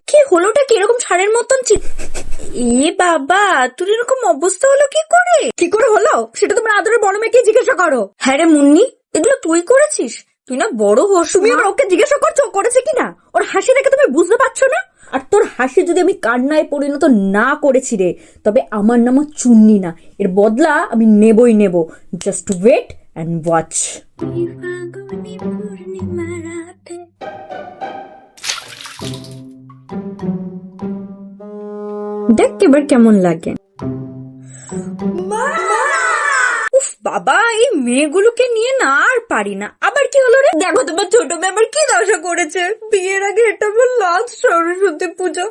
কি হলোটা কি এরকম ছাড়ের মতন এ বাবা, তোর এরকম অবস্থা হলো কি করে হলো সেটা তোমার আদরের বড় মেয়েকে জিজ্ঞাসা করো। হ্যাঁ রে মুন্নি, এগুলো তুই করেছিস? তুই না বড় হোস, তুমি আবার ওকে জিজ্ঞাসা করছো করেছে কিনা? ওর হাসি দেখে তুমি বুঝতে পারছো না? আর তোর হাসি যদি আমি কান্নায় পরিণত না করেছি রে, তবে আমার নামও চুন্নি না, এর বদলা আমি নেবই নেব। Just wait and watch. দেখ এবার কেমন লাগে। উফ বাবা, এই মেয়েগুলোকে নিয়ে না আর পারি না। আবার কি হলো রে? দেখো তোমার ছোট মেয়ে আবার কি দশা করেছে। বিয়ের আগে এটা আমার লাস্ট সরস্বতী পুজো।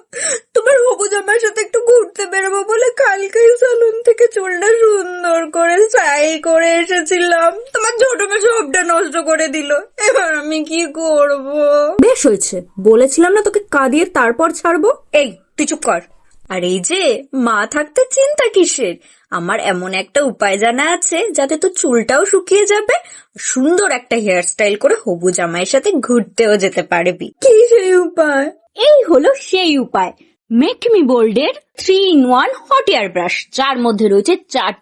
তোমার হবু জামাইয়ের সাথে একটু ঘুরতে বেরোবো বলে কালকেই সালুন থেকে চুলটা সুন্দর করে স্টাইল করে এসেছিলাম। তোমার ছোট মেয়ে সবটা নষ্ট করে দিল। এবার আমি কি করব? বেশ হয়েছে, বলেছিলাম না তোকে কাঁদিয়ে তারপর ছাড়বো। এই তুই চুপ কর। আর এই যে মা থাকতে চিন্তা কিসের, আমার এমন একটা উপায় জানা আছে যাতে তো চুলটাও শুকিয়ে যাবে, সুন্দর একটা হেয়ার স্টাইল করে হবু জামাইয়ের সাথে ঘুরতেও যেতে পারবি। কি সেই উপায়? এই হলো সেই উপায়, মেক মি বোল্ডের 3-in-1 হট এয়ার ব্রাশ, যার মধ্যে রয়েছে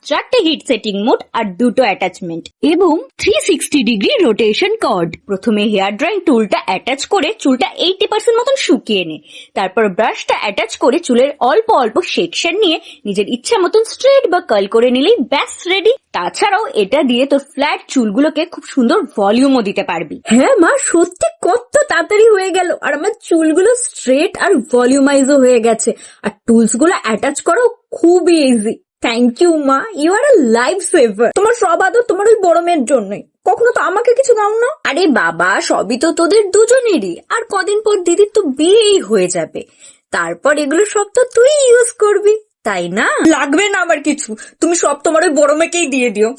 চারটে হিট সেটিং মোড আর 2টো অ্যাটাচমেন্ট এবং 360 ডিগ্রি রোটেশন কর্ড। প্রথমে হেয়ার ড্রাইং টুলটা অ্যাটাচ করে চুলটা 80% মতন শুকিয়ে নে, তারপর ব্রাশটা অ্যাটাচ করে চুলের অল্প অল্প সেকশন নিয়ে নিজের ইচ্ছা মতন স্ট্রেট বা কার্ল করে নিলেই ব্যাস রেডি। তাছাড়াও এটা দিয়ে তোর ফ্ল্যাট চুলগুলোকে খুব সুন্দর ভলিউমও দিতে পারবি। হ্যাঁ মা, সত্যি কত তাড়াতাড়ি হয়ে গেল, আর আমার চুলগুলো স্ট্রেট আর ভলিউমাইজও হয়ে গেছে, আর টুলস গুলো অ্যাটাচ করো খুবই ইজি। থ্যাংক ইউ মা, you are a life saver. তোমার সব আদর তোমার ওই বড় মেয়ের জন্যই, কখনো তো আমাকে কিছু দাও না। আরে বাবা, সবই তো তোদের দুজনেরই, আর কদিন পর দিদির তো বিয়েই হয়ে যাবে, তারপর এগুলো সব তো তুই ইউজ করবি, তাই না? লাগবে না আমার কিছু, তুমি সব তোমার ওই বড় মেয়েকেই দিয়ে দিও।